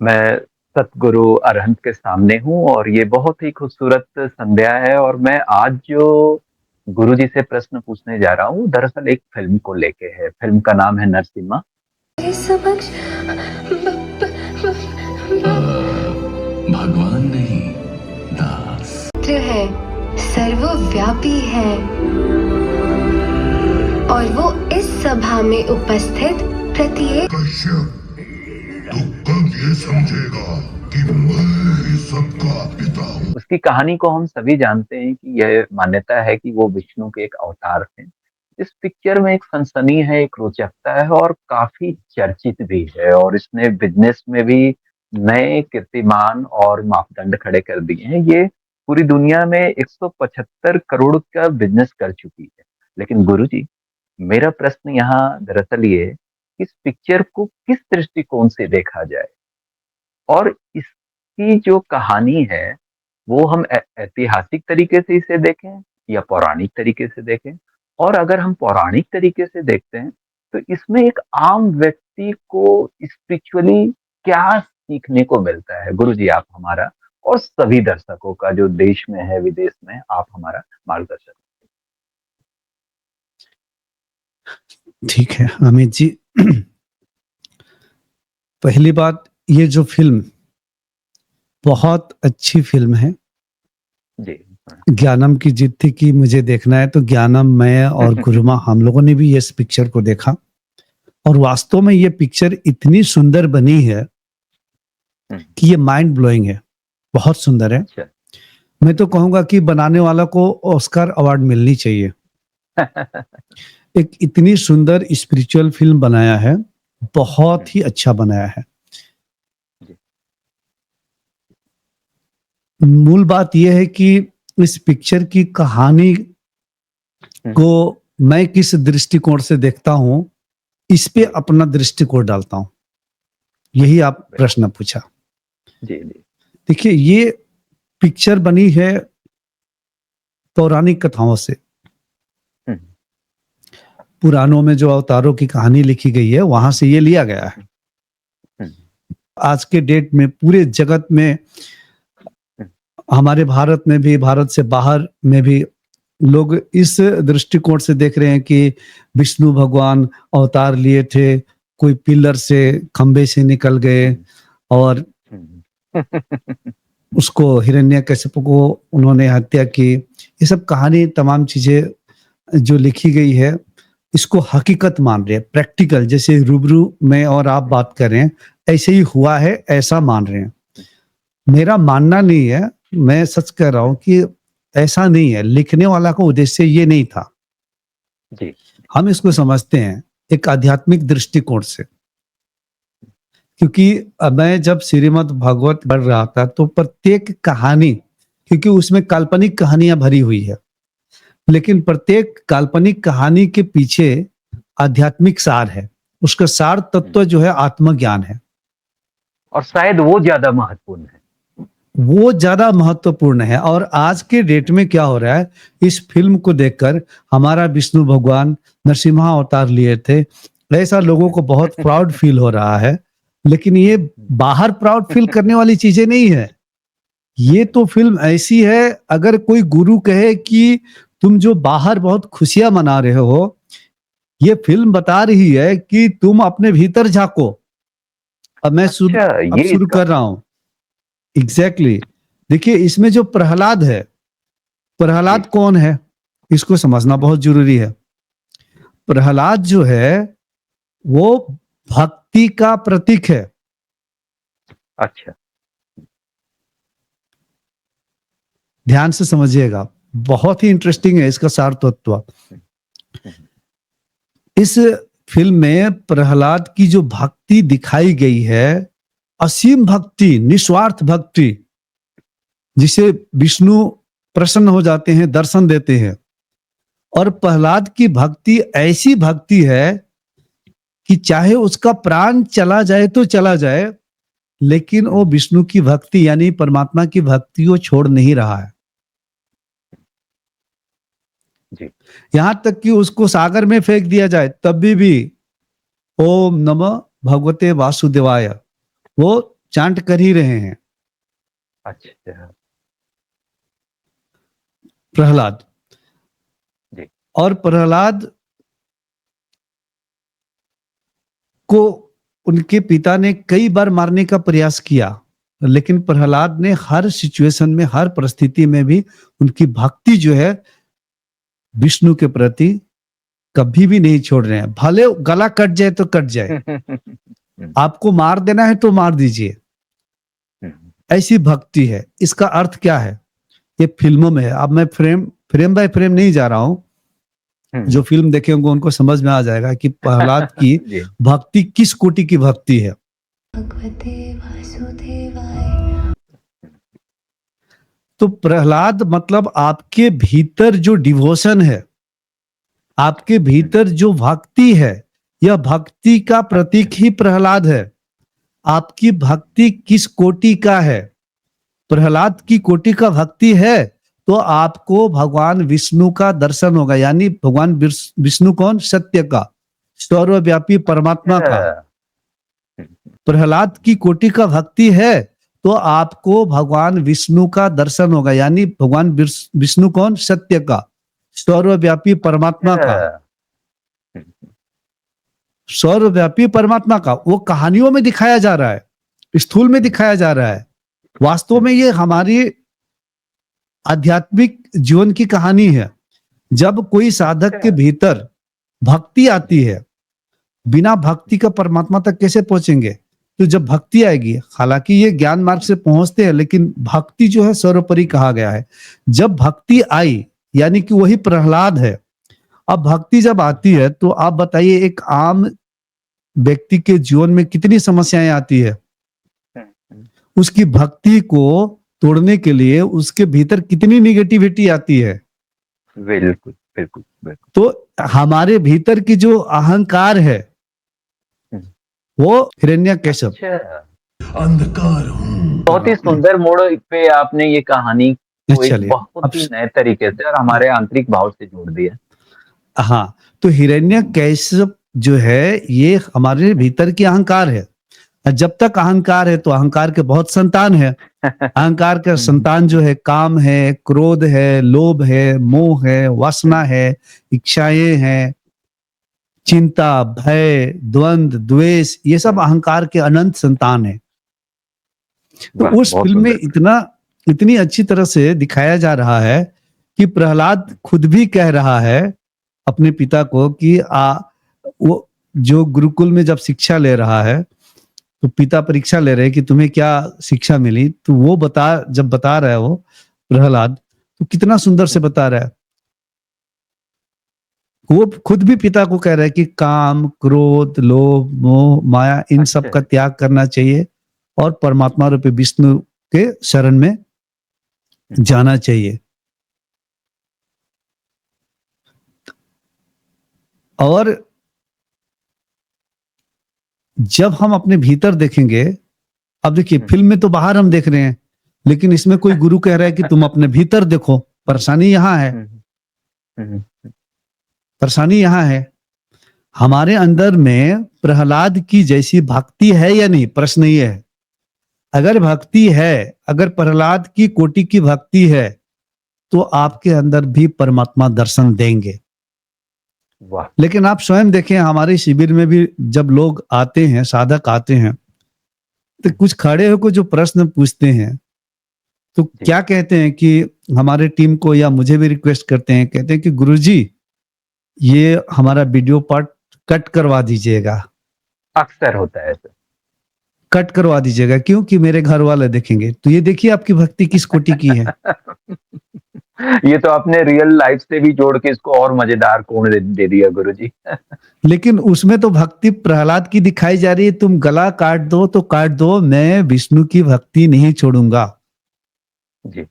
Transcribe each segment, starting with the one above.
मैं सतगुरु अरहंत के सामने हूँ और ये बहुत ही खूबसूरत संध्या है और मैं आज जो गुरुजी से प्रश्न पूछने जा रहा हूँ दरअसल एक फिल्म को लेके है। फिल्म का नाम है नरसिम्हा। मेरे समक्ष ब- ब- भगवान नहीं, दास पवित्र है, सर्वव्यापी है और वो इस सभा में उपस्थित प्रत्येक कश्यप, तू कब ये समझेगा कि मैं ही सबका पिता हूँ। उसकी कहानी को हम सभी जानते हैं कि यह मान्यता है कि वो विष्णु के एक अवतार थे। इस पिक्चर में एक सनसनी है, एक रोचकता है और काफी चर्चित भी है और इसने बिजनेस में भी नए कीर्तिमान और मापदंड खड़े कर दिए हैं। ये पूरी दुनिया में 175 करोड़ का बिजनेस कर चुकी है। लेकिन गुरुजी, मेरा प्रश्न यहाँ दरअसल ये है, इस पिक्चर को किस दृष्टिकोण से देखा जाए और इसकी जो कहानी है वो हम ऐतिहासिक तरीके से इसे देखें या पौराणिक तरीके से देखें। और अगर हम पौराणिक तरीके से देखते हैं तो इसमें एक आम व्यक्ति को स्पिरिचुअली क्या सीखने को मिलता है? गुरुजी, आप हमारा और सभी दर्शकों का, जो देश में है विदेश में, आप हमारा मार्गदर्शन। ठीक है अमित जी। पहली बात, ये जो फिल्म बहुत अच्छी फिल्म है। जी। ज्ञानम की जिद थी कि मुझे देखना है, तो ज्ञानम, मैं और गुरुमा हम लोगों ने भी इस पिक्चर को देखा और वास्तव में ये पिक्चर इतनी सुंदर बनी है कि ये माइंड ब्लोइंग है, बहुत सुंदर है। अच्छा। मैं तो कहूंगा कि बनाने वाला को ऑस्कर अवार्ड मिलनी चाहिए। एक इतनी सुंदर स्पिरिचुअल फिल्म बनाया है, बहुत ही अच्छा बनाया है। मूल बात यह है कि इस पिक्चर की कहानी को मैं किस दृष्टिकोण से देखता हूं, इस पे अपना दृष्टिकोण डालता हूं। यही आप प्रश्न पूछा। जी जी। देखिए, ये पिक्चर बनी है पौराणिक कथाओं से। पुराणों में जो अवतारों की कहानी लिखी गई है वहां से ये लिया गया है। आज के डेट में पूरे जगत में, हमारे भारत में भी, भारत से बाहर में भी लोग इस दृष्टिकोण से देख रहे हैं कि विष्णु भगवान अवतार लिए थे, कोई पिलर से, खंबे से निकल गए और उसको, हिरण्यकशिपु को उन्होंने हत्या की। ये सब कहानी, तमाम चीजें जो लिखी गई है, इसको हकीकत मान रहे हैं, प्रैक्टिकल, जैसे रूबरू में और आप बात कर रहे हैं, ऐसे ही हुआ है, ऐसा मान रहे हैं। मेरा मानना नहीं है, मैं सच कह रहा हूं कि ऐसा नहीं है। लिखने वाला का उद्देश्य ये नहीं था। जी। हम इसको समझते हैं एक आध्यात्मिक दृष्टिकोण से, क्योंकि मैं जब श्रीमद् भागवत पढ़ रहा था तो प्रत्येक कहानी, क्योंकि उसमें काल्पनिक कहानियां भरी हुई है, लेकिन प्रत्येक काल्पनिक कहानी के पीछे आध्यात्मिक सार है। उसका सार तत्व जो है आत्मज्ञान है और शायद वो ज्यादा महत्वपूर्ण है। वो ज्यादा महत्वपूर्ण है। और आज के डेट में क्या हो रहा है, इस फिल्म को देखकर हमारा विष्णु भगवान नरसिम्हा अवतार लिए थे, ऐसा लोगों को बहुत प्राउड फील हो रहा है। लेकिन ये बाहर प्राउड फील करने वाली चीजें नहीं है। ये तो फिल्म ऐसी है, अगर कोई गुरु कहे कि तुम जो बाहर बहुत खुशियां मना रहे हो, ये फिल्म बता रही है कि तुम अपने भीतर झांको। अब मैं शुरू कर रहा हूं। एग्जैक्टली। देखिए, इसमें जो प्रहलाद है, प्रहलाद कौन है, इसको समझना बहुत जरूरी है। प्रहलाद जो है वो भक्ति का प्रतीक है। अच्छा। ध्यान से समझिएगा, बहुत ही इंटरेस्टिंग है इसका सार तत्व। इस फिल्म में प्रहलाद की जो भक्ति दिखाई गई है, असीम भक्ति, निस्वार्थ भक्ति, जिसे विष्णु प्रसन्न हो जाते हैं, दर्शन देते हैं। और प्रहलाद की भक्ति ऐसी भक्ति है कि चाहे उसका प्राण चला जाए तो चला जाए, लेकिन वो विष्णु की भक्ति यानी परमात्मा की भक्ति वो छोड़ नहीं रहा है। जी। यहां तक कि उसको सागर में फेंक दिया जाए तब भी ओम नमः भगवते वासुदेवाय, वो चांट कर ही रहे हैं। अच्छा। प्रहलाद, जी। और प्रहलाद को उनके पिता ने कई बार मारने का प्रयास किया, लेकिन प्रहलाद ने हर सिचुएशन में, हर परिस्थिति में भी उनकी भक्ति जो है विष्णु के प्रति कभी भी नहीं छोड़ रहे हैं। भले गला कट जाए तो कट जाए, आपको मार देना है तो मार दीजिए, ऐसी भक्ति है। इसका अर्थ क्या है, ये फिल्मों में है। अब मैं फ्रेम बाय फ्रेम नहीं जा रहा हूं, जो फिल्म देखे होंगे उनको समझ में आ जाएगा कि प्रहलाद की जी। भक्ति किस कोटि की भक्ति है। भगवते वासुदेवाय। तो प्रहलाद मतलब आपके भीतर जो डिवोशन है, आपके भीतर जो भक्ति है, यह भक्ति का प्रतीक ही प्रहलाद है। आपकी भक्ति किस कोटि का है? प्रहलाद की कोटि का भक्ति है तो आपको भगवान विष्णु का दर्शन होगा। यानी भगवान विष्णु कौन? सत्य का, सर्वव्यापी परमात्मा का। प्रहलाद की कोटि का भक्ति है तो आपको भगवान विष्णु का दर्शन होगा। यानी भगवान विष्णु कौन? सत्य का, सर्वव्यापी परमात्मा का। सर्वव्यापी परमात्मा का वो कहानियों में दिखाया जा रहा है, स्थूल में दिखाया जा रहा है। वास्तव में ये हमारी आध्यात्मिक जीवन की कहानी है। जब कोई साधक के भीतर भक्ति आती है, बिना भक्ति का परमात्मा तक कैसे पहुंचेंगे? तो जब भक्ति आएगी, हालांकि ये ज्ञान मार्ग से पहुंचते हैं, लेकिन भक्ति जो है सर्वोपरि कहा गया है। जब भक्ति आई, यानी कि वही प्रहलाद है। अब भक्ति जब आती है तो आप बताइए, एक आम व्यक्ति के जीवन में कितनी समस्याएं आती है, उसकी भक्ति को तोड़ने के लिए उसके भीतर कितनी निगेटिविटी आती है। बिल्कुल बिल्कुल बिल्कुल। तो हमारे भीतर की जो अहंकार है वो हिरण्यकश्यप। अच्छा, अंधकार हूँ। बहुत ही सुंदर मोड़ पे आपने ये कहानी को एक चलिए, बहुत ही नए तरीके से और हमारे आंतरिक भाव से जोड़ दिया। हाँ, तो हिरण्यकश्यप जो है ये हमारे भीतर की अहंकार है। जब तक अहंकार है तो अहंकार के बहुत संतान है। अहंकार का संतान जो है काम है, क्रोध है, लोभ है, मोह है, वासना है, इच्छाएं हैं, चिंता, भय, द्वंद्व, द्वेष, ये सब अहंकार के अनंत संतान है। तो उस फिल्म में इतनी अच्छी तरह से दिखाया जा रहा है कि प्रहलाद खुद भी कह रहा है अपने पिता को कि वो जो गुरुकुल में जब शिक्षा ले रहा है तो पिता परीक्षा ले रहे हैं कि तुम्हें क्या शिक्षा मिली, तो वो जब बता रहा है वो प्रहलाद, तो कितना सुंदर से बता रहा है। वो खुद भी पिता को कह रहा है कि काम, क्रोध, लोभ, मोह, माया, इन सब का त्याग करना चाहिए और परमात्मा रूपी विष्णु के शरण में जाना चाहिए। और जब हम अपने भीतर देखेंगे, अब देखिए फिल्म में तो बाहर हम देख रहे हैं, लेकिन इसमें कोई गुरु कह रहा है कि तुम अपने भीतर देखो। परेशानी यहां है, परेशानी यहां है। हमारे अंदर में प्रहलाद की जैसी भक्ति है या नहीं, प्रश्न ये है। अगर भक्ति है, अगर प्रहलाद की कोटि की भक्ति है तो आपके अंदर भी परमात्मा दर्शन देंगे। वाह। लेकिन आप स्वयं देखें, हमारे शिविर में भी जब लोग आते हैं, साधक आते हैं, तो कुछ खड़े होकर जो प्रश्न पूछते हैं तो क्या कहते हैं कि हमारे टीम को या मुझे भी रिक्वेस्ट करते हैं, कहते हैं कि गुरुजी ये हमारा वीडियो पार्ट कट करवा दीजिएगा। अक्सर होता है ऐसा। कट करवा दीजिएगा, क्योंकि मेरे घर वाले देखेंगे। तो ये देखिए आपकी भक्ति किस कोटि की है। ये तो आपने रियल लाइफ से भी जोड़ के इसको और मजेदार कोण दे दिया गुरुजी। लेकिन उसमें तो भक्ति प्रहलाद की दिखाई जा रही है। तुम गला काट दो तो काट दो, मैं विष्णु की भक्ति नहीं छोड़ूंगा। जी।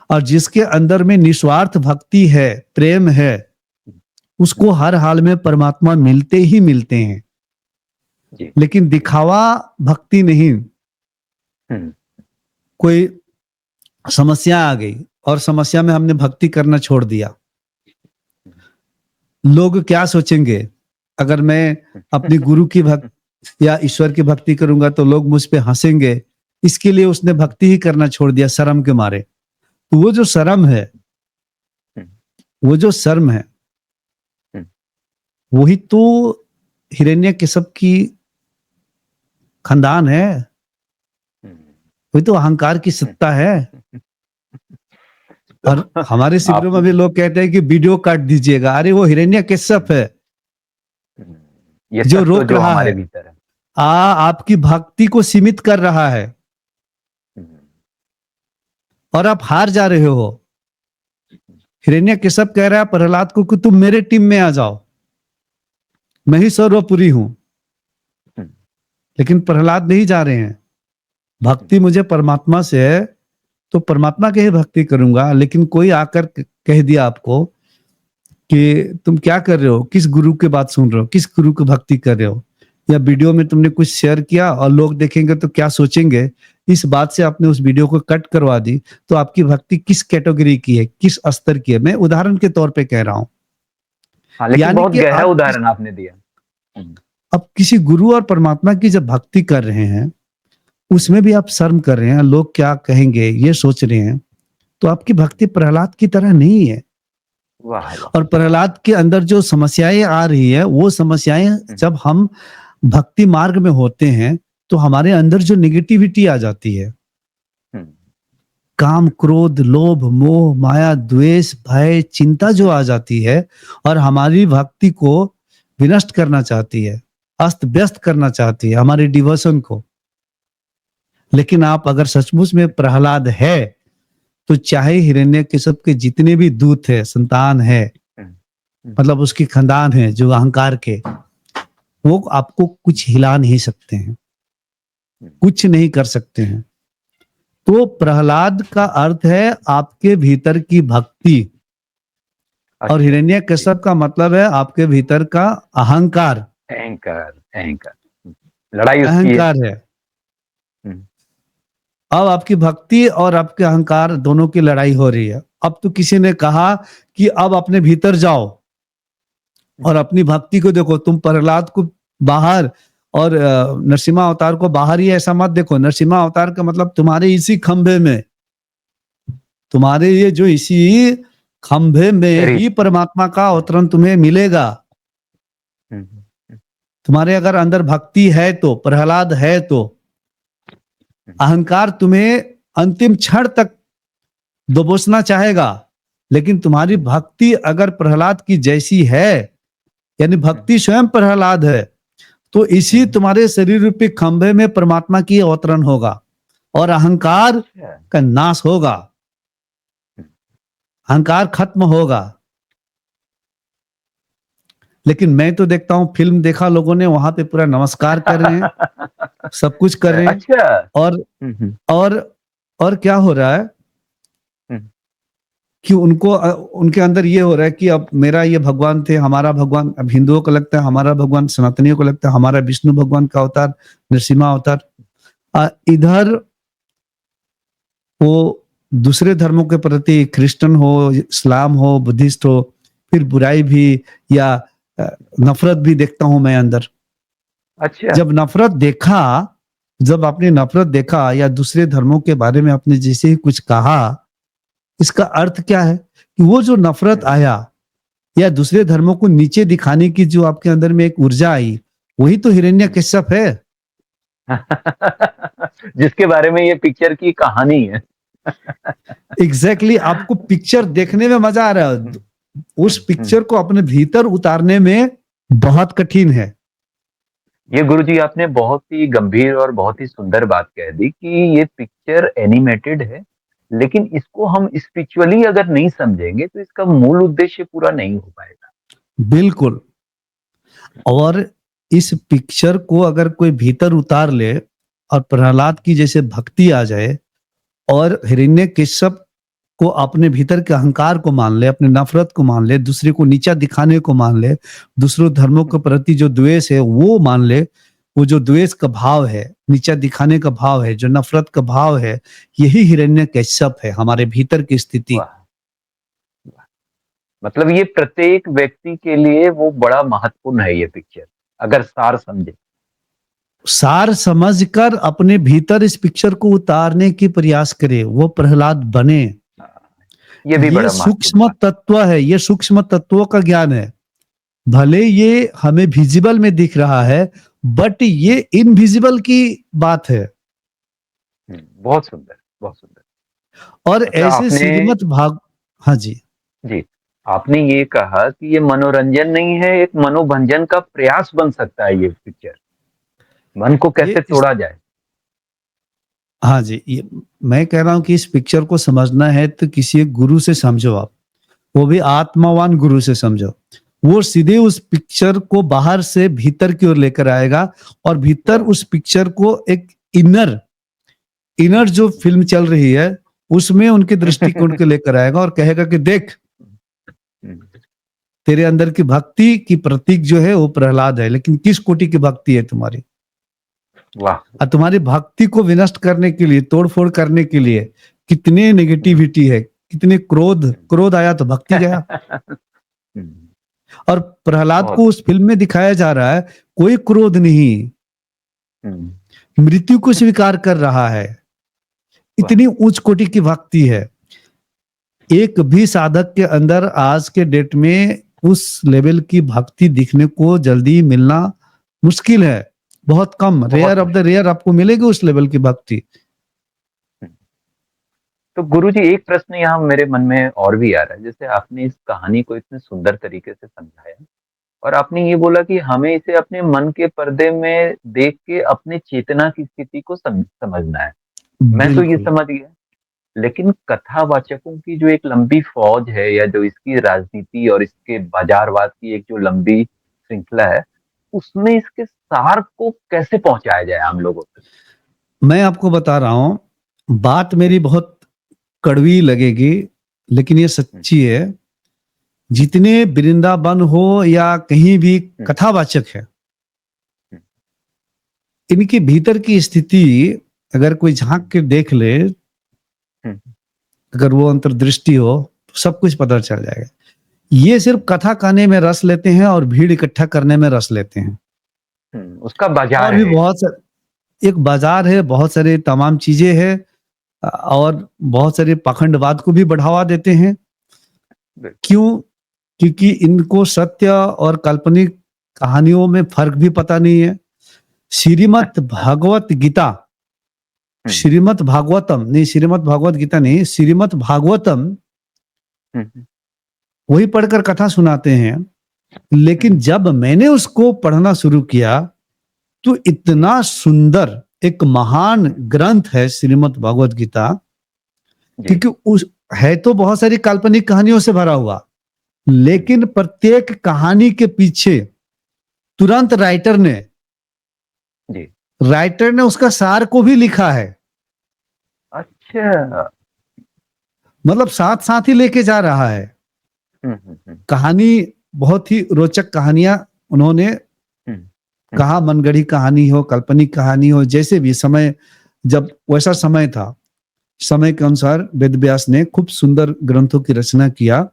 और जिसके अंदर में निस्वार्थ भक्ति है, प्रेम है, उसको हर हाल में परमात्मा मिलते ही मिलते हैं। जी। लेकिन दिखावा भक्ति नहीं। कोई समस्या आ गई, और समस्या में हमने भक्ति करना छोड़ दिया। लोग क्या सोचेंगे अगर मैं अपनी गुरु की भक्ति या ईश्वर की भक्ति करूंगा तो लोग मुझ पे हंसेंगे, इसके लिए उसने भक्ति ही करना छोड़ दिया शर्म के मारे। तो वो जो शर्म है, वो जो शर्म है, वही तो हिरण्यकशिप की खानदान है, वही तो अहंकार की सत्ता है। और हमारे शिविरों में भी लोग कहते हैं कि वीडियो काट दीजिएगा। अरे वो हिरण्यकशिप है ये जो तत्व रोक जो रहा हमारे है, भीतर है। आपकी भक्ति को सीमित कर रहा है और आप हार जा रहे हो। हिरण्यकशिप कह रहा है प्रहलाद को कि तुम मेरे टीम में आ जाओ, मैं ही सर्वपुरी हूं। लेकिन प्रहलाद नहीं जा रहे हैं। भक्ति मुझे परमात्मा से है तो परमात्मा की ही भक्ति करूंगा। लेकिन कोई आकर कह दिया आपको कि तुम क्या कर रहे हो, किस गुरु की बात सुन रहे हो, किस गुरु की भक्ति कर रहे हो, या वीडियो में तुमने कुछ शेयर किया और लोग देखेंगे तो क्या सोचेंगे, इस बात से आपने उस वीडियो को कट करवा दी, तो आपकी भक्ति किस कैटेगरी की है, किस स्तर की है। मैं उदाहरण के तौर पे कह रहा हूं। हाँ, लेकिन यानी बहुत कि गहरा आप उदाहरण आपने दिया। अब किसी गुरु और परमात्मा की जब भक्ति कर रहे हैं, उसमें भी आप शर्म कर रहे हैं, लोग क्या कहेंगे ये सोच रहे हैं, तो आपकी भक्ति प्रहलाद की तरह नहीं है। वाह वाह। और प्रहलाद के अंदर जो समस्याएं आ रही है, वो समस्याएं जब हम भक्ति मार्ग में होते हैं तो हमारे अंदर जो निगेटिविटी आ जाती है, काम, क्रोध, लोभ, मोह, माया, द्वेष, भय, चिंता जो आ जाती है और हमारी भक्ति को विनष्ट करना चाहती है, अस्त व्यस्त करना चाहती है, हमारे डिवोशन को। लेकिन आप अगर सचमुच में प्रहलाद है तो चाहे हिरण्यकशिप के जितने भी दूत है, संतान है, मतलब उसकी खानदान है जो अहंकार के, वो आपको कुछ हिला नहीं सकते हैं, कुछ नहीं कर सकते हैं। तो प्रहलाद का अर्थ है आपके भीतर की भक्ति, और हिरण्यकशिप का मतलब है आपके भीतर का अहंकार। अहंकार, अहंकार, लड़ाई उसकी अहंकार है। अब आपकी भक्ति और आपके अहंकार दोनों की लड़ाई हो रही है। अब तो किसी ने कहा कि अब अपने भीतर जाओ और अपनी भक्ति को देखो। तुम प्रहलाद को बाहर और नरसिम्हा अवतार को बाहर ही ऐसा मत देखो। नरसिम्हा अवतार का मतलब तुम्हारे इसी खंभे में, तुम्हारे ये जो इसी खंभे में ही परमात्मा का अवतरण तुम्हें मिलेगा। तुम्हारे अगर अंदर भक्ति है तो, प्रहलाद है तो, अहंकार तुम्हें अंतिम क्षण तक दबोचना चाहेगा। लेकिन तुम्हारी भक्ति अगर प्रहलाद की जैसी है, यानी भक्ति स्वयं प्रहलाद है, तो इसी तुम्हारे शरीर रूपी खंभे में परमात्मा की अवतरण होगा और अहंकार का नाश होगा, अहंकार खत्म होगा। लेकिन मैं तो देखता हूं, फिल्म देखा लोगों ने, वहां पे पूरा नमस्कार कर रहे हैं, सब कुछ कर रहे हैं। अच्छा। और क्या हो रहा है कि उनको, उनके अंदर ये हो रहा है कि अब मेरा ये भगवान थे, हमारा भगवान, अब हिंदुओं को लगता है हमारा भगवान, सनातनियों को लगता है हमारा विष्णु भगवान का अवतार नरसिम्हा अवतार। इधर वो दूसरे धर्मों के प्रति, क्रिश्चियन हो, इस्लाम हो, बुद्धिस्ट हो, फिर बुराई भी या नफरत भी देखता हूं मैं अंदर। अच्छा। जब आपने नफरत देखा या दूसरे धर्मों के बारे में आपने जैसे ही कुछ कहा, इसका अर्थ क्या है कि वो जो नफरत आया या दूसरे धर्मों को नीचे दिखाने की जो आपके अंदर में एक ऊर्जा आई, वही तो हिरण्यकशिप है। जिसके बारे में ये पिक्चर की कहानी है। एग्जैक्टली आपको पिक्चर देखने में मजा आ रहा है, उस पिक्चर को अपने भीतर उतारने में बहुत कठिन है। ये गुरुजी आपने बहुत ही गंभीर और बहुत ही सुंदर बात कह दी कि ये पिक्चर एनिमेटेड है, लेकिन इसको हम स्पिरिचुअली अगर नहीं समझेंगे तो इसका मूल उद्देश्य पूरा नहीं हो पाएगा। बिल्कुल। और इस पिक्चर को अगर कोई भीतर उतार ले और प्रहलाद की जैसे भक्ति आ जाए और हिरण्यकशिप को अपने भीतर के अहंकार को मान ले, अपने नफरत को मान ले, दूसरे को नीचा दिखाने को मान ले, दूसरों धर्मों के प्रति जो द्वेष है वो मान ले, वो जो द्वेष का भाव है, नीचा दिखाने का भाव है, जो नफरत का भाव है, यही हिरण्यकश्यप है, हमारे भीतर की स्थिति। वाह! वाह! मतलब ये प्रत्येक व्यक्ति के लिए वो बड़ा महत्वपूर्ण है ये पिक्चर, अगर सार समझे। सार समझकर अपने भीतर इस पिक्चर को उतारने की प्रयास करे, वो प्रहलाद बने। हाँ, ये भी ये बड़ा महत्वपूर्ण सूक्ष्म बात। तत्व है, ये सूक्ष्म तत्वों का ज्ञान है। भले ये हमें विजिबल में दिख रहा है, बट ये इनविजिबल की बात है। बहुत सुंदर, बहुत सुंदर। और मतलब ऐसे आपने श्रीमद् भाग, हाँ जी, जी, आपने ये कहा कि ये मनोरंजन नहीं है, एक मनोभंजन का प्रयास बन सकता है ये पिक्चर। मन को ये कैसे इस, तोड़ा जाए। हाँ जी, ये मैं कह रहा हूं कि इस पिक्चर को समझना है तो किसी एक गुरु से समझो आप, वो भी आत्मावान गुरु से समझो। वो सीधे उस पिक्चर को बाहर से भीतर की ओर लेकर आएगा, और भीतर वाह! उस पिक्चर को एक इनर इनर जो फिल्म चल रही है उसमें उनके दृष्टिकोण के लेकर आएगा और कहेगा कि देख, हुँ, तेरे अंदर की भक्ति की प्रतीक जो है वो प्रहलाद है, लेकिन किस कोटि की भक्ति है तुम्हारी? वाह! और तुम्हारी भक्ति को विनष्ट करने के लिए, तोड़फोड़ करने के लिए कितने हुँ, नेगेटिविटी है, कितने क्रोध, हुँ। क्रोध आया तो भक्ति गया। हुँ, और प्रहलाद बहुत को उस फिल्म में दिखाया जा रहा है, कोई क्रोध नहीं, हुँ, मृत्यु को स्वीकार कर रहा है। वाह! इतनी उच्च कोटि की भक्ति है। एक भी साधक के अंदर आज के डेट में उस लेवल की भक्ति दिखने को जल्दी मिलना मुश्किल है, बहुत कम, बहुत रेयर ऑफ द मुश्किल। रेयर आपको मिलेगी उस लेवल की भक्ति। हुँ। तो गुरुजी एक प्रश्न यहाँ मेरे मन में और भी आ रहा है, जैसे आपने इस कहानी को इतने सुंदर तरीके से समझाया और आपने ये बोला कि हमें इसे अपने मन के पर्दे में देख के अपने चेतना की स्थिति को समझना है। मैं तो ये बिल्कुल। समझ गया, लेकिन कथावाचकों की जो एक लंबी फौज है या जो इसकी राजनीति और इसके बाज़ारवाद की एक जो लंबी श्रृंखला है, उसमें इसके सार को कैसे पहुँचाया जाए आम लोगों तक? मैं आपको बता रहा हूं, बात मेरी बहुत कड़वी लगेगी, लेकिन ये हुँ, सच्ची है। जितने वृंदावन हो या कहीं भी हुँ, कथावाचक है, हुँ, इनके भीतर की स्थिति अगर कोई झांक हुँ, के देख ले, हुँ, अगर वो अंतर्दृष्टि हो, तो सब कुछ पता चल जाएगा। ये सिर्फ कथा कहने में रस लेते हैं और भीड़ इकट्ठा करने में रस लेते हैं। हुँ, उसका बाज़ार और भी है। बहुत सा एक बाजार है, बहुत सारे तमाम चीजें हैं, और बहुत सारे पाखंडवाद को भी बढ़ावा देते हैं। बिल्कुल। क्यों? क्योंकि इनको सत्य और काल्पनिक कहानियों में फर्क भी पता नहीं है। श्रीमद् भागवत गीता, हुँ, श्रीमद् भागवतम नहीं, श्रीमद् भागवत गीता नहीं, श्रीमद् भागवतम, हुँ, हुँ, वही पढ़कर कथा सुनाते हैं। लेकिन हुँ, जब मैंने उसको पढ़ना शुरू किया, तो जी, इतना सुंदर एक महान हुँ, ग्रंथ है श्रीमद् भागवत गीता, जी, क्योंकि उस है तो बहुत सारी काल्पनिक कहानियों से भरा हुआ, हुँ, लेकिन प्रत्येक कहानी के पीछे तुरंत जी। राइटर ने उसका सार को भी लिखा है। अच्छा। मतलब साथ साथ ही लेके जा रहा है हुँ, हुँ, हुँ, कहानी। बहुत ही रोचक कहानियां उन्होंने हुँ, हुँ, कहा, मनगढ़ी कहानी हो, काल्पनिक कहानी हो, जैसे भी समय, जब वैसा समय था, समय के अनुसार वेद व्यास ने खूब सुंदर ग्रंथों की रचना किया।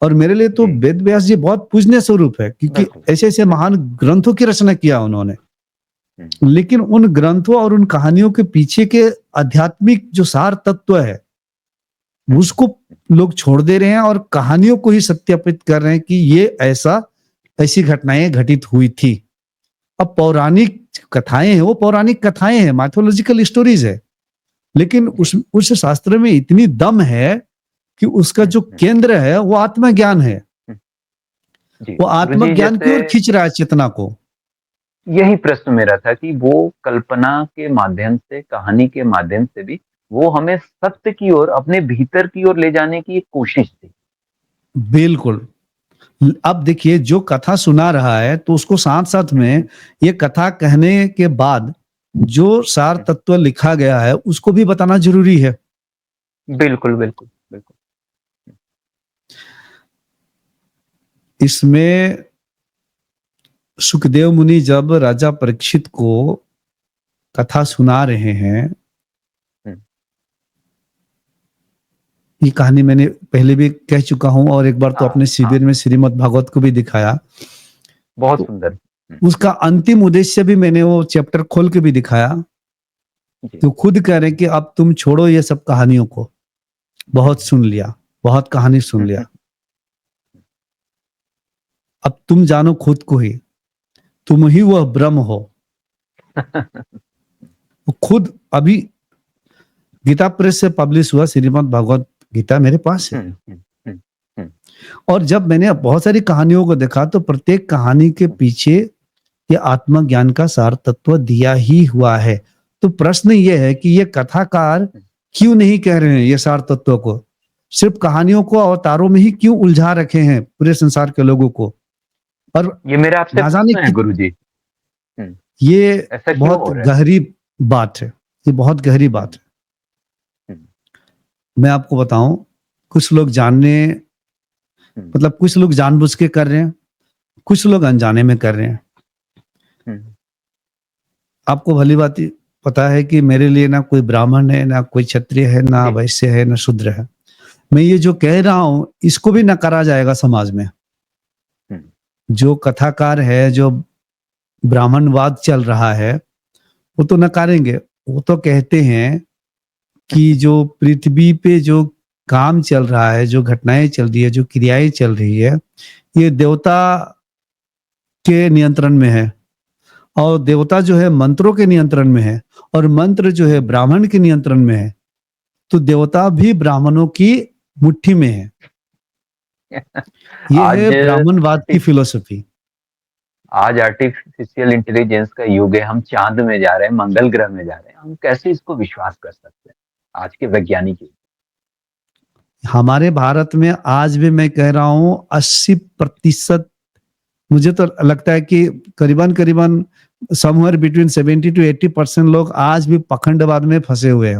और मेरे लिए तो जी, वेद व्यास जी बहुत पूजनीय स्वरूप है, क्योंकि बिल्कुल, ऐसे ऐसे बिल्कुल। महान ग्रंथों की रचना किया उन्होंने। हुँ, लेकिन उन ग्रंथों और उन कहानियों के पीछे के आध्यात्मिक जो सार तत्व है, हुँ, उसको लोग छोड़ दे रहे हैं और कहानियों को ही सत्यापित कर रहे हैं कि ये ऐसा, ऐसी घटनाएं घटित हुई थी। अब पौराणिक कथाएं हैं, वो पौराणिक कथाएं हैं, माइथोलॉजिकल स्टोरीज है, लेकिन जी, उस शास्त्र में इतनी दम है कि उसका हुँ, जो हुँ, केंद्र है वो आत्मज्ञान है। हुँ, जी। वो गुरुजी आत्मज्ञान की जैसे ओर खींच रहा है चेतना को। यही प्रश्न मेरा था कि वो कल्पना के माध्यम से, कहानी के माध्यम से भी वो हमें सत्य की ओर, अपने भीतर की ओर ले जाने की एक कोशिश थी। बिल्कुल। अब देखिए, जो कथा सुना रहा है तो उसको साथ साथ हुँ, में ये कथा कहने के बाद जो सार हुँ, तत्व लिखा गया है उसको भी बताना जरूरी है। बिल्कुल, बिल्कुल, बिल्कुल। इसमें सुखदेव मुनि जब राजा परीक्षित को कथा सुना रहे हैं, ये कहानी मैंने पहले भी कह चुका हूं और एक बार तो अपने शिविर में श्रीमद् भागवत को भी दिखाया। बहुत सुंदर। उसका अंतिम उद्देश्य भी मैंने वो चैप्टर खोल के भी दिखाया। तो खुद कह रहे कि अब तुम छोड़ो ये सब कहानियों को, बहुत सुन लिया, बहुत कहानी सुन लिया, अब तुम जानो खुद को ही, तुम ही वह ब्रह्म हो। खुद अभी गीता प्रेस से पब्लिश हुआ श्रीमद् भागवत गीता मेरे पास है। और जब मैंने बहुत सारी कहानियों को देखा तो प्रत्येक कहानी के पीछे ये आत्मज्ञान का सार तत्व दिया ही हुआ है। तो प्रश्न ये है कि ये कथाकार क्यों नहीं कह रहे हैं ये सार तत्व को, सिर्फ कहानियों को अवतारों में ही क्यों उलझा रखे हैं पूरे संसार के लोगों को। और ये मेरा आपसे प्रश्न है गुरुजी, ये बहुत गहरी बात है, ये बहुत गहरी बात है। मैं आपको बताऊं, कुछ लोग जानने मतलब कुछ लोग जानबूझ के कर रहे हैं, कुछ लोग अनजाने में कर रहे हैं। आपको भली बात पता है कि मेरे लिए ना कोई ब्राह्मण है, ना कोई क्षत्रिय है, ना वैश्य है, ना शूद्र है। मैं ये जो कह रहा हूं इसको भी नकारा जाएगा समाज में। जो कथाकार है, जो ब्राह्मणवाद चल रहा है, वो तो नकारेंगे। वो तो कहते हैं कि जो पृथ्वी पे जो काम चल रहा है, जो घटनाएं चल रही है, जो क्रियाएं चल रही है, ये देवता के नियंत्रण में है। और देवता जो है मंत्रों के नियंत्रण में है, और मंत्र जो है ब्राह्मण के नियंत्रण में है। तो देवता भी ब्राह्मणों की मुट्ठी में है। ये है ब्राह्मणवाद की फिलॉसफी। आज आर्टिफिशियल इंटेलिजेंस का युग है, हम चांद में जा रहे हैं, मंगल ग्रह में जा रहे हैं, हम कैसे इसको विश्वास कर सकते हैं आज के वैज्ञानिक? हमारे भारत में आज भी मैं कह रहा हूं 80%, मुझे तो लगता है कि करीबन समवेयर बिटवीन 70 to 80% लोग आज भी पखंडवाद में फंसे हुए हैं।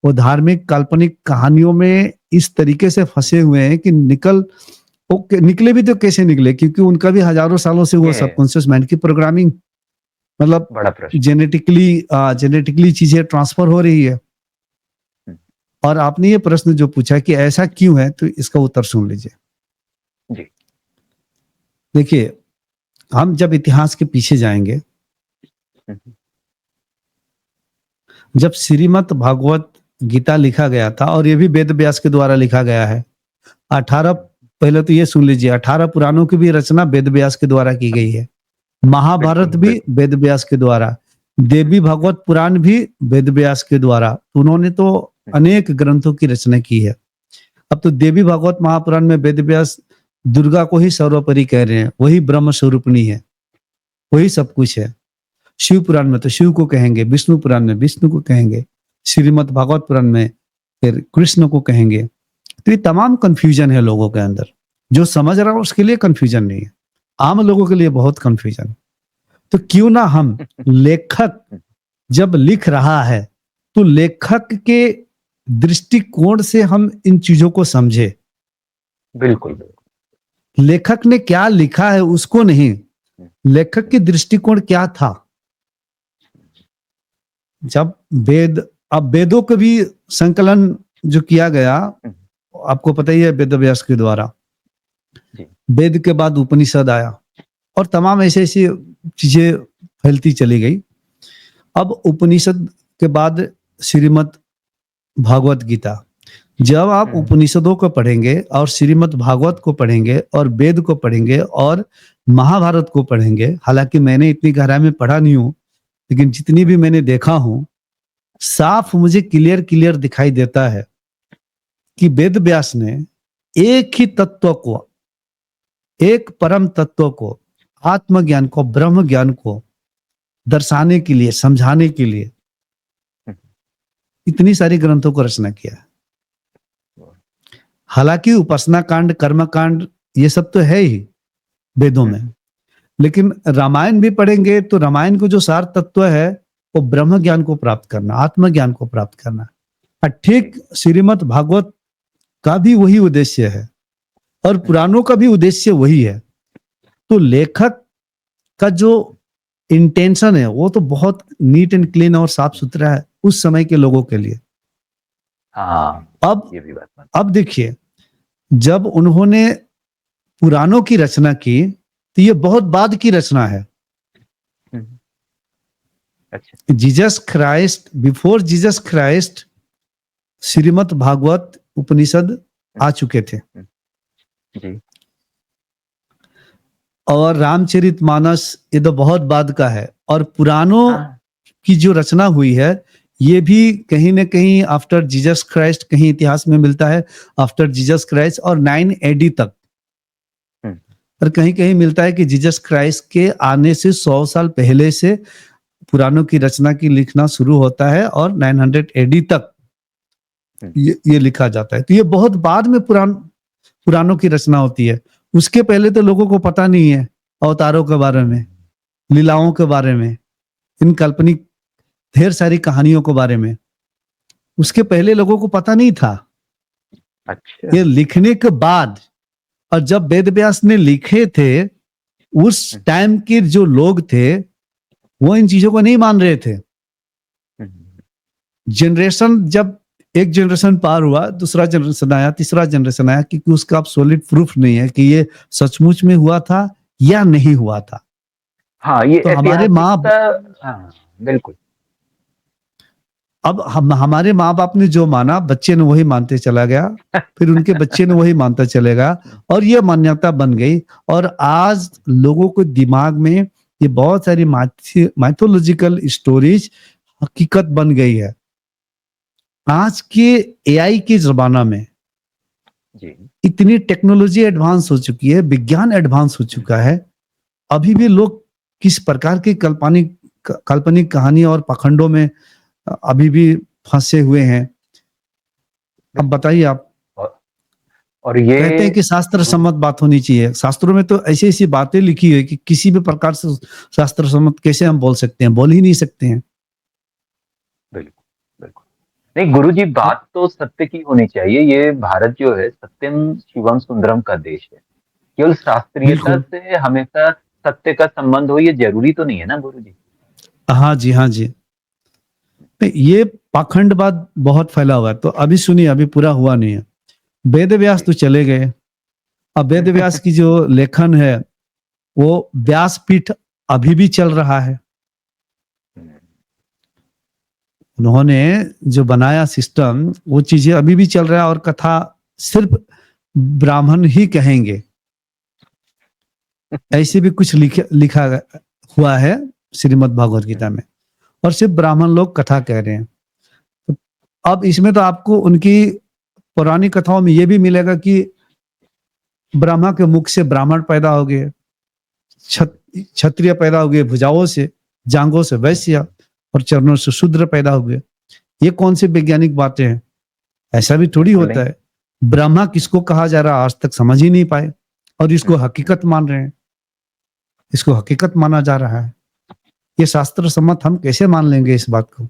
वो धार्मिक काल्पनिक कहानियों में इस तरीके से फंसे हुए हैं कि निकले भी तो कैसे निकले, क्योंकि उनका भी हजारों सालों से वो सबकॉन्शियस माइंड की प्रोग्रामिंग, मतलब जेनेटिकली चीजें ट्रांसफर हो रही है। और आपने ये प्रश्न जो पूछा कि ऐसा क्यों है, तो इसका उत्तर सुन लीजिए जी। देखिए, हम जब इतिहास के पीछे जाएंगे, जब श्रीमद् भागवत गीता लिखा गया था, और ये भी वेद व्यास के द्वारा लिखा गया है। 18, पहले तो ये सुन लीजिए, 18 पुराणों की भी रचना वेद व्यास के द्वारा की गई है। महाभारत भी वेद व्यास के द्वारा, देवी भागवत पुराण भी वेद व्यास के द्वारा। उन्होंने तो अनेक ग्रंथों की रचना की है। अब तो देवी भागवत महापुराण में वेद व्यास दुर्गा को ही सर्वोपरि कह रहे हैं, वही ब्रह्म स्वरूपणी है, वही सब कुछ है। शिव पुराण में तो शिव को कहेंगे, विष्णु पुराण में विष्णु को कहेंगे, श्रीमद् भागवत पुराण में फिर कृष्ण को कहेंगे। तो ये तमाम कंफ्यूजन है लोगों के अंदर। जो समझ रहा है उसके लिए कंफ्यूजन नहीं है, आम लोगों के लिए बहुत कंफ्यूजन। तो क्यों ना हम, लेखक जब लिख रहा है तो लेखक के दृष्टिकोण से हम इन चीजों को समझे। बिल्कुल, लेखक ने क्या लिखा है उसको नहीं, लेखक की दृष्टिकोण क्या था। जब अब वेदों को भी संकलन जो किया गया, आपको पता ही है, वेद व्यास के द्वारा। वेद के बाद उपनिषद आया और तमाम ऐसी ऐसी चीजें फैलती चली गई। अब उपनिषद के बाद श्रीमद् भागवत गीता। जब आप उपनिषदों को पढ़ेंगे और श्रीमद् भागवत को पढ़ेंगे और वेद को पढ़ेंगे और महाभारत को पढ़ेंगे, हालांकि मैंने इतनी गहराई में पढ़ा नहीं हूं, लेकिन जितनी भी मैंने देखा हूं, साफ मुझे क्लियर दिखाई देता है कि वेद व्यास ने एक ही तत्व को, एक परम तत्व को, आत्मज्ञान को, ब्रह्म ज्ञान को दर्शाने के लिए, समझाने के लिए इतनी सारी ग्रंथों को रचना किया। हालांकि उपासना कांड, कर्म कांड, ये सब तो है ही वेदों में, लेकिन रामायण भी पढ़ेंगे तो रामायण को जो सार तत्व है वो ब्रह्म ज्ञान को प्राप्त करना, आत्मज्ञान को प्राप्त करना। ठीक श्रीमद् भागवत का भी वही उद्देश्य है और पुराणों का भी उद्देश्य वही है। तो लेखक का जो इंटेंशन है वो तो बहुत नीट एंड क्लीन और साफ सुथरा है उस समय के लोगों के लिए। हाँ, अब ये भी बात मान। अब देखिए, जब उन्होंने पुराणों की रचना की तो ये बहुत बाद की रचना है। अच्छा। Jesus Christ, before Jesus Christ Shrimad Bhagavat Upanishad आ चुके थे जी। और रामचरितमानस ये तो बहुत बाद का है, और पुराणों हाँ, की जो रचना हुई है ये भी कहीं ना कहीं आफ्टर जीसस क्राइस्ट, कहीं इतिहास में मिलता है आफ्टर जीसस क्राइस्ट और 9 एडी तक, और कहीं कहीं मिलता है कि जीसस क्राइस्ट के आने से 100 साल पहले से पुराणों की रचना की लिखना शुरू होता है और 900 एडी तक ये लिखा जाता है। तो ये बहुत बाद में पुराणों की रचना होती है। उसके पहले तो लोगों को पता नहीं है अवतारों के बारे में, लीलाओं के बारे में, इन काल्पनिक ढेर सारी कहानियों के बारे में उसके पहले लोगों को पता नहीं था। अच्छा। ये लिखने के बाद, और जब वेद व्यास ने लिखे थे उस टाइम के जो लोग थे वो इन चीजों को नहीं मान रहे थे। जनरेशन, जब एक जनरेशन पार हुआ, दूसरा जनरेशन आया, तीसरा जनरेशन आया, क्योंकि उसका अब सॉलिड प्रूफ नहीं है कि ये सचमुच में हुआ था या नहीं हुआ था। हाँ, ये तो हमारे माँ, हाँ, बिल्कुल। अब हमारे माँ बाप ने जो माना बच्चे ने वही मानते चला गया, फिर उनके बच्चे ने वही मानता चलेगा और ये मान्यता बन गई। और आज लोगों को दिमाग में ये बहुत सारी माइथोलॉजिकल स्टोरीज हकीकत बन गई है। आज के एआई के जमाना में जी। इतनी टेक्नोलॉजी एडवांस हो चुकी है, विज्ञान एडवांस हो चुका है, अभी भी लोग किस प्रकार की काल्पनिक कहानी और पाखंडों में अभी भी फंसे हुए हैं। अब बताइए आप। और ये कहते हैं कि शास्त्र सम्मत बात होनी चाहिए। शास्त्रों में तो ऐसी ऐसी बातें लिखी है कि किसी भी प्रकार से शास्त्र सम्मत कैसे हम बोल सकते हैं, बोल ही नहीं सकते हैं। बिल्कुल, बिल्कुल नहीं गुरुजी, बात तो सत्य की होनी चाहिए। ये भारत जो है सत्यम शिवम सुंदरम का देश है। केवल शास्त्रीयता बिल्कुल। से हमेशा सत्य का संबंध हो ये जरूरी तो नहीं है ना गुरुजी। हाँ जी, हाँ जी। ये पाखंडवाद बहुत फैला हुआ है। तो अभी सुनिए, अभी पूरा हुआ नहीं है। वेद व्यास तो चले गए। अब वेद व्यास की जो लेखन है वो व्यासपीठ अभी भी चल रहा है। उन्होंने जो बनाया सिस्टम, वो चीजें अभी भी चल रहा है, और कथा सिर्फ ब्राह्मण ही कहेंगे, ऐसे भी कुछ लिखा हुआ है श्रीमद् भगवद गीता में, और सिर्फ ब्राह्मण लोग कथा कह रहे हैं। तो अब इसमें तो आपको उनकी पौराणिक कथाओं में यह भी मिलेगा कि ब्रह्मा के मुख से ब्राह्मण पैदा हो गए, क्षत्रिय पैदा हो गए भुजाओं से, जांघों से वैश्य, और चरणों से शूद्र पैदा हो गए। ये कौन सी वैज्ञानिक बातें हैं? ऐसा भी थोड़ी होता है। ब्रह्मा किसको कहा जा रहा आज तक समझ ही नहीं पाए, और इसको हकीकत मान रहे हैं, इसको हकीकत माना जा रहा है। ये शास्त्र सम्मत हम कैसे मान लेंगे इस बात को?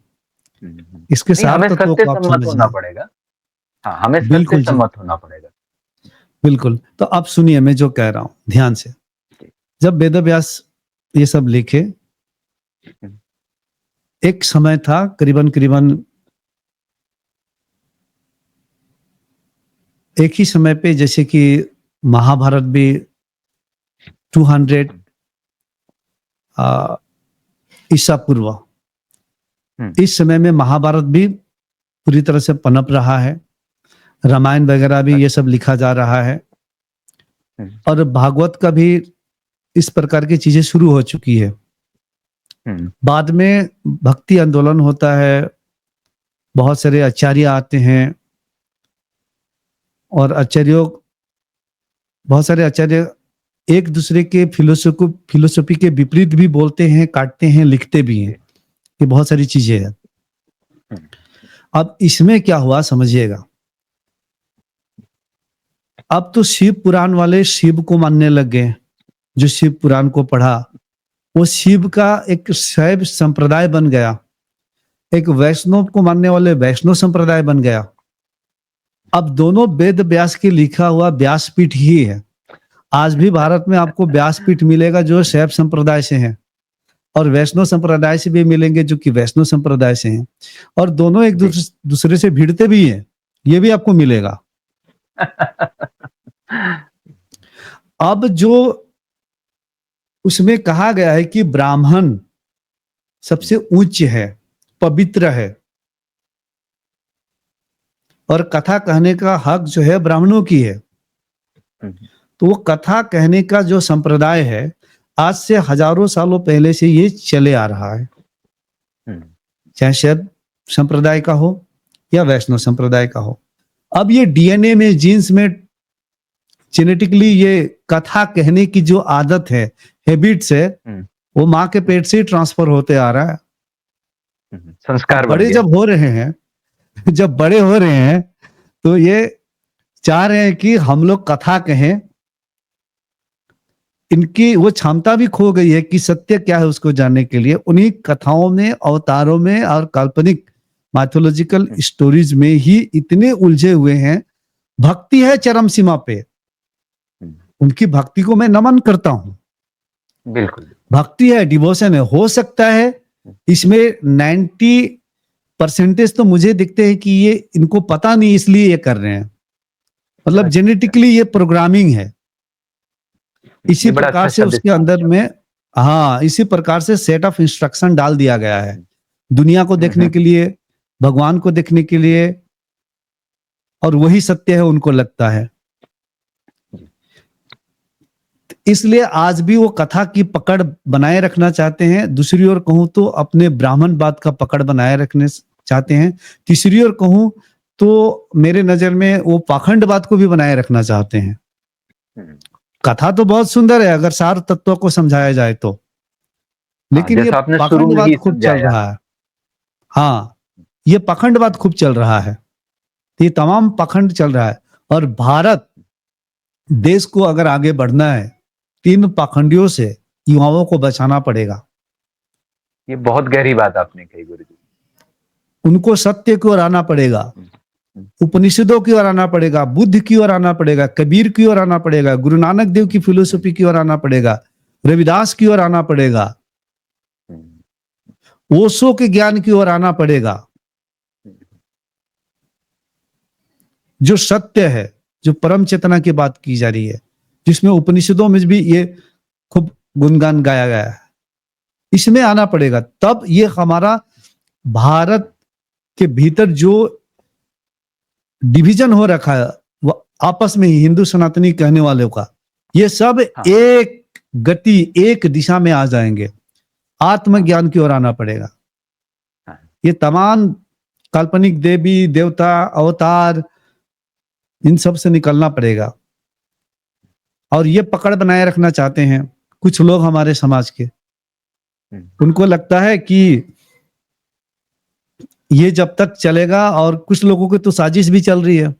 इसके साथ हमें तत्वों सत्य को आप सम्मत होना समझिए। पड़ेगा। हाँ, हमें सत्य बिल्कुल जी, सम्मत होना पड़ेगा। बिल्कुल। तो अब सुनिए मैं जो कह रहा हूं ध्यान से। जब वेद व्यास ये सब लिखे, एक समय था करीबन एक ही समय पे, जैसे कि महाभारत भी 200 ईसा पूर्व, इस समय में महाभारत भी पूरी तरह से पनप रहा है, रामायण वगैरह भी ये सब लिखा जा रहा है, और भागवत का भी इस प्रकार की चीजें शुरू हो चुकी है। बाद में भक्ति आंदोलन होता है, बहुत सारे आचार्य आते हैं, और बहुत सारे आचार्य एक दूसरे के फिलोसफी के विपरीत भी बोलते हैं, काटते हैं, लिखते भी हैं। ये बहुत सारी चीजें हैं। अब इसमें क्या हुआ समझिएगा। अब तो शिव पुराण वाले शिव को मानने लग गए। जो शिव पुराण को पढ़ा वो शिव का एक शैव संप्रदाय बन गया, एक वैष्णव को मानने वाले वैष्णव संप्रदाय बन गया। अब दोनों वेद व्यास के लिखा हुआ व्यासपीठ ही है, आज भी भारत में आपको व्यासपीठ मिलेगा जो शैव संप्रदाय से हैं, और वैष्णव संप्रदाय से भी मिलेंगे जो कि वैष्णव संप्रदाय से हैं, और दोनों एक दूसरे से भिड़ते भी हैं, ये भी आपको मिलेगा। अब जो उसमें कहा गया है कि ब्राह्मण सबसे उच्च है, पवित्र है, और कथा कहने का हक जो है ब्राह्मणों की है, तो वो कथा कहने का जो संप्रदाय है आज से हजारों सालों पहले से ये चले आ रहा है, चाहे शैव संप्रदाय का हो या वैष्णव संप्रदाय का हो। अब ये डीएनए में, जीन्स में, जेनेटिकली ये कथा कहने की जो आदत है, हैबिट्स है, वो माँ के पेट से ही ट्रांसफर होते आ रहा है। संस्कार बड़े जब हो रहे हैं, जब बड़े हो रहे हैं, तो ये चाह रहे हैं कि हम लोग कथा कहें। इनकी वो क्षमता भी खो गई है कि सत्य क्या है उसको जानने के लिए। उन्हीं कथाओं में, अवतारों में और काल्पनिक माइथोलॉजिकल स्टोरीज में ही इतने उलझे हुए हैं। भक्ति है चरम सीमा पे, उनकी भक्ति को मैं नमन करता हूं। बिल्कुल भक्ति है, डिवोशन है। हो सकता है इसमें 90% तो मुझे दिखते हैं कि ये इनको पता नहीं, इसलिए ये कर रहे हैं। मतलब जेनेटिकली ये प्रोग्रामिंग है। इसी प्रकार से उसके अंदर में, हाँ, इसी प्रकार से सेट ऑफ इंस्ट्रक्शन डाल दिया गया है दुनिया को देखने के लिए, भगवान को देखने के लिए, और वही सत्य है उनको लगता है। इसलिए आज भी वो कथा की पकड़ बनाए रखना चाहते हैं। दूसरी ओर कहूं तो अपने ब्राह्मणवाद का पकड़ बनाए रखने चाहते हैं। तीसरी ओर कहूं तो मेरे नजर में वो पाखंडवाद को भी बनाए रखना चाहते हैं। कथा तो बहुत सुंदर है अगर सार तत्वों को समझाया जाए तो, लेकिन ये पाखंडवाद खूब चल रहा है। हाँ, ये पाखंडवाद खूब चल रहा है, ये तमाम पाखंड चल रहा है। और भारत देश को अगर आगे बढ़ना है, 3 पाखंडियों से युवाओं को बचाना पड़ेगा। ये बहुत गहरी बात आपने कही गुरुजी। उनको सत्य की ओर आना पड़ेगा, उपनिषदों की ओर आना पड़ेगा, बुद्ध की ओर आना पड़ेगा, कबीर की ओर आना पड़ेगा, गुरु नानक देव की फिलोसफी की ओर आना पड़ेगा, रविदास की ओर आना पड़ेगा, ओशो के ज्ञान की ओर आना पड़ेगा। जो सत्य है, जो परम चेतना की बात की जा रही है, जिसमें उपनिषदों में भी ये खूब गुणगान गाया गया है, इसमें आना पड़ेगा। तब ये हमारा भारत के भीतर जो डिवीजन हो रखा है वो आपस में ही हिंदू सनातनी कहने वालों का, ये सब एक गति, एक दिशा में आ जाएंगे। आत्मज्ञान की ओर आना पड़ेगा। ये तमाम काल्पनिक देवी देवता अवतार, इन सब से निकलना पड़ेगा। और ये पकड़ बनाए रखना चाहते हैं कुछ लोग हमारे समाज के। उनको लगता है कि ये जब तक चलेगा, और कुछ लोगों की तो साजिश भी चल रही है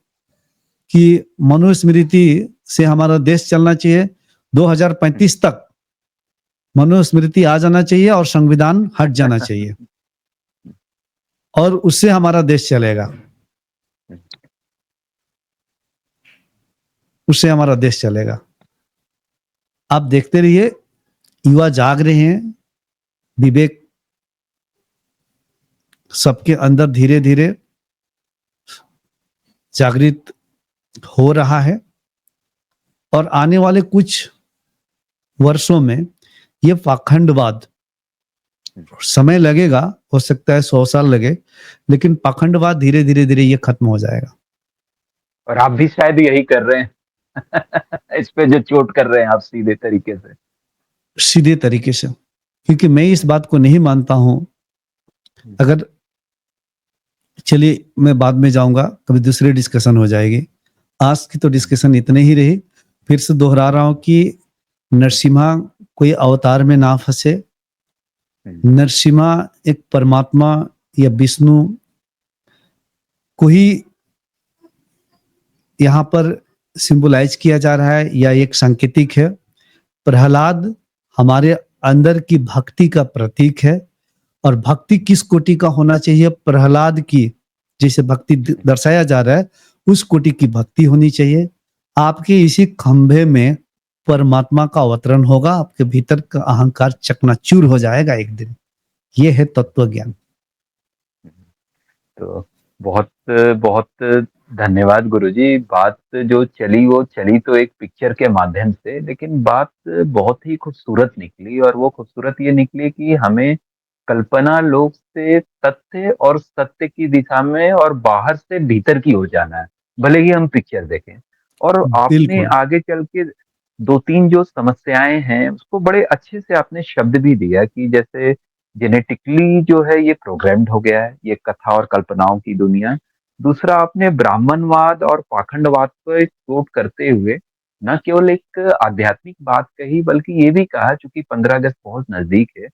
कि मनुस्मृति से हमारा देश चलना चाहिए। 2035 तक मनुस्मृति आ जाना चाहिए और संविधान हट जाना चाहिए, और उससे हमारा देश चलेगा, उससे हमारा देश चलेगा। आप देखते रहिए, युवा जाग रहे हैं, विवेक सबके अंदर धीरे धीरे जागृत हो रहा है, और आने वाले कुछ वर्षों में ये पाखंडवाद, समय लगेगा, हो सकता है 100 साल लगे, लेकिन पाखंडवाद धीरे धीरे धीरे ये खत्म हो जाएगा। और आप भी शायद यही कर रहे हैं। इस पे जो चोट कर रहे हैं आप सीधे तरीके से, क्योंकि मैं इस बात को नहीं मानता हूं। अगर, चलिए मैं बाद में जाऊंगा, कभी दूसरी डिस्कशन हो जाएगी। आज की तो डिस्कशन इतने ही रही। फिर से दोहरा रहा हूं कि नरसिम्हा कोई अवतार में ना फंसे। नरसिम्हा एक परमात्मा या विष्णु को ही यहाँ पर सिंबलाइज किया जा रहा है, या एक सांकेतिक है। प्रहलाद हमारे अंदर की भक्ति का प्रतीक है, और भक्ति किस कोटि का होना चाहिए? प्रहलाद की जैसे भक्ति दर्शाया जा रहा है, उस कोटि की भक्ति होनी चाहिए। आपके इसी खंभे में परमात्मा का अवतरण होगा, आपके भीतर का अहंकार चकनाचूर हो जाएगा एक दिन। ये है तत्व ज्ञान। तो बहुत बहुत धन्यवाद गुरुजी। बात जो चली वो चली तो एक पिक्चर के माध्यम से, लेकिन बात बहुत ही खूबसूरत निकली, और वो खूबसूरत ये निकली कि हमें कल्पना लोक से तथ्य और सत्य की दिशा में और बाहर से भीतर की ओर जाना है, भले ही हम पिक्चर देखें। और आपने बिल्कुल। आगे चल के 2-3 जो समस्याएं हैं उसको बड़े अच्छे से आपने शब्द भी दिया कि जैसे जेनेटिकली जो है ये प्रोग्राम्ड हो गया है, ये कथा और कल्पनाओं की दुनिया। दूसरा, आपने ब्राह्मणवाद और पाखंडवाद को एक कोट करते हुए न केवल एक आध्यात्मिक बात कही, बल्कि ये भी कहा, चूंकि 15 अगस्त बहुत नजदीक है,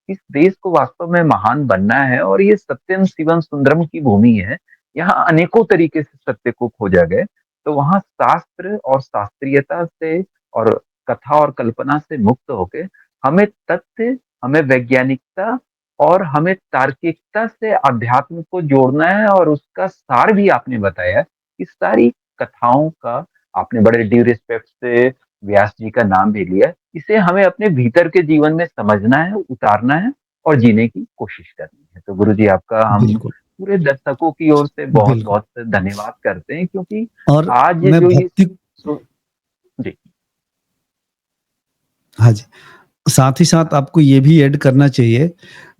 इस देश को वास्तव में महान बनना है और ये सत्यम शिवम सुंदरम की भूमि है। यहाँ अनेकों तरीके से सत्य को खोजा गया, तो वहाँ शास्त्र और शास्त्रीयता से और कथा और कल्पना से मुक्त होके हमें तथ्य, हमें वैज्ञानिकता और हमें तार्किकता से अध्यात्म को जोड़ना है। और उसका सार भी आपने बताया। इस सारी कथाओं का आपने बड़े ड्यू रिस्पेक्ट से व्यास जी का नाम भी लिया। इसे हमें अपने भीतर के जीवन में समझना है, उतारना है और जीने की कोशिश करनी है। तो गुरु जी, आपका हम बिल्कुल। पूरे दर्शकों की ओर से बहुत बिल्कुल। बहुत धन्यवाद करते हैं, क्योंकि और आज मैं जो ये भक्ति, जी हाँ जी, साथ ही साथ आपको ये भी ऐड करना चाहिए,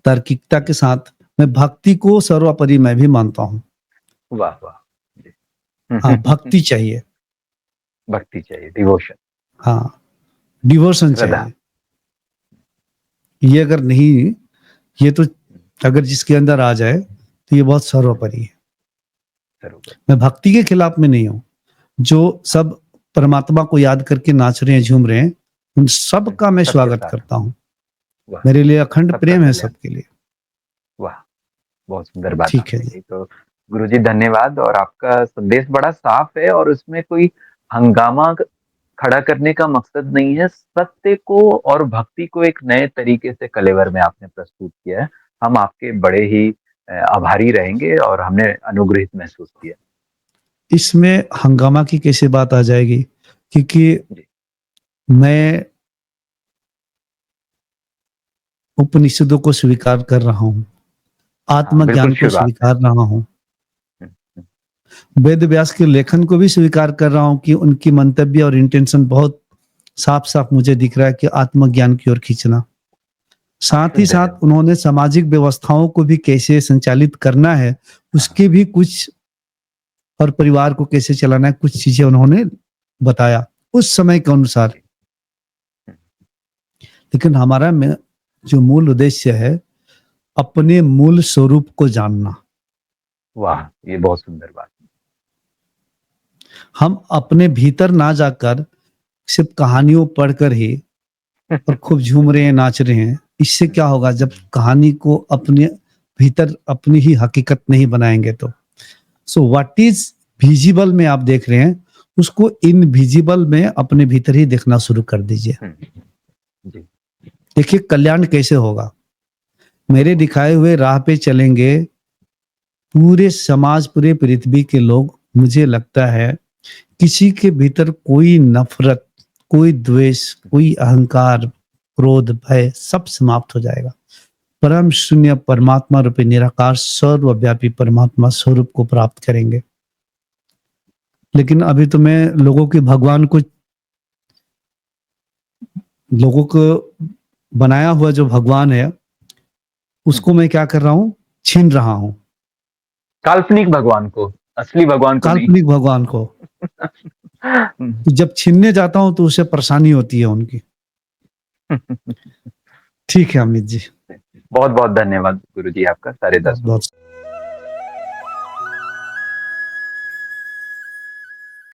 तार्किकता के साथ मैं भक्ति को सर्वोपरि मैं भी मानता हूँ। वाह वाह जी। हाँ, भक्ति चाहिए। भक्ति चाहिए, डिवोशन, हाँ, डिवोशन श्रद्धा। चाहिए। ये अगर नहीं, ये तो अगर जिसके अंदर आ जाए तो ये बहुत सर्वोपरि है। बरोबर। मैं भक्ति के खिलाफ में नहीं हूँ। जो सब परमात्मा को याद करके नाच रहे हैं, झूम रहे हैं, उन सब का मैं सबके स्वागत साथ। करता हूँ। वाह, मेरे लिए अखंड सबका प्रेम है कल्याण। सबके लिए। वाह, बहुत सुंदर बात ठीक है आपने जी। कही। तो गुरुजी धन्यवाद। और आपका संदेश बड़ा साफ है और उसमें कोई हंगामा खड़ा करने का मकसद नहीं है। सत्य को और भक्ति को एक नए तरीके से कलेवर में आपने प्रस्तुत किया है। हम आपके बड़े ही आभारी रहेंगे और हमने अनुग्रहित महसूस किया। इसमें हंगामा की कैसे बात आ जाएगी, क्योंकि जी। मैं उपनिषदों को स्वीकार कर रहा हूँ, हाँ, बिल्कुल आत्मज्ञान को शुभ बात है। स्वीकार रहा हूँ, हम्म, वेद व्यास के लेखन को भी स्वीकार कर रहा हूँ कि उनकी मंतव्य और इंटेंशन बहुत साफ साफ मुझे दिख रहा है कि आत्मज्ञान की ओर खींचना। साथ ही शुद्ध है। साथ उन्होंने सामाजिक व्यवस्थाओं को भी कैसे संचालित करना है, उसके भी कुछ, और परिवार को कैसे चलाना है, कुछ चीजें उन्होंने बताया उस समय के अनुसार। लेकिन हमारा जो मूल उद्देश्य है, अपने मूल स्वरूप को जानना। वाह, ये बहुत सुंदर बात। हम अपने भीतर ना जाकर सिर्फ कहानियों पढ़कर ही और खूब झूम रहे हैं, नाच रहे हैं, इससे क्या होगा जब कहानी को अपने भीतर अपनी ही हकीकत नहीं बनाएंगे तो। सो व्हाट इज विजिबल में आप देख रहे हैं, उसको इनविजिबल में अपने भीतर ही देखना शुरू कर दीजिए। जी। देखिए कल्याण कैसे होगा। मेरे दिखाए हुए राह पे चलेंगे पूरे समाज, पूरे पृथ्वी के लोग, मुझे लगता है किसी के भीतर कोई नफरत, कोई द्वेष, कोई अहंकार, क्रोध, भय सब समाप्त हो जाएगा। परम शून्य परमात्मा रूपी निराकार सर्वव्यापी परमात्मा स्वरूप को प्राप्त करेंगे। लेकिन अभी तो मैं लोगों को बनाया हुआ जो भगवान है उसको मैं क्या कर रहा हूं, छीन रहा हूं। काल्पनिक भगवान को, असली भगवान को नहीं। काल्पनिक भगवान को तो जब छीनने जाता हूं तो उसे परेशानी होती है उनकी। ठीक है अमित जी, बहुत बहुत धन्यवाद गुरु जी आपका, सारे बहुत दर्शकों को। बहुत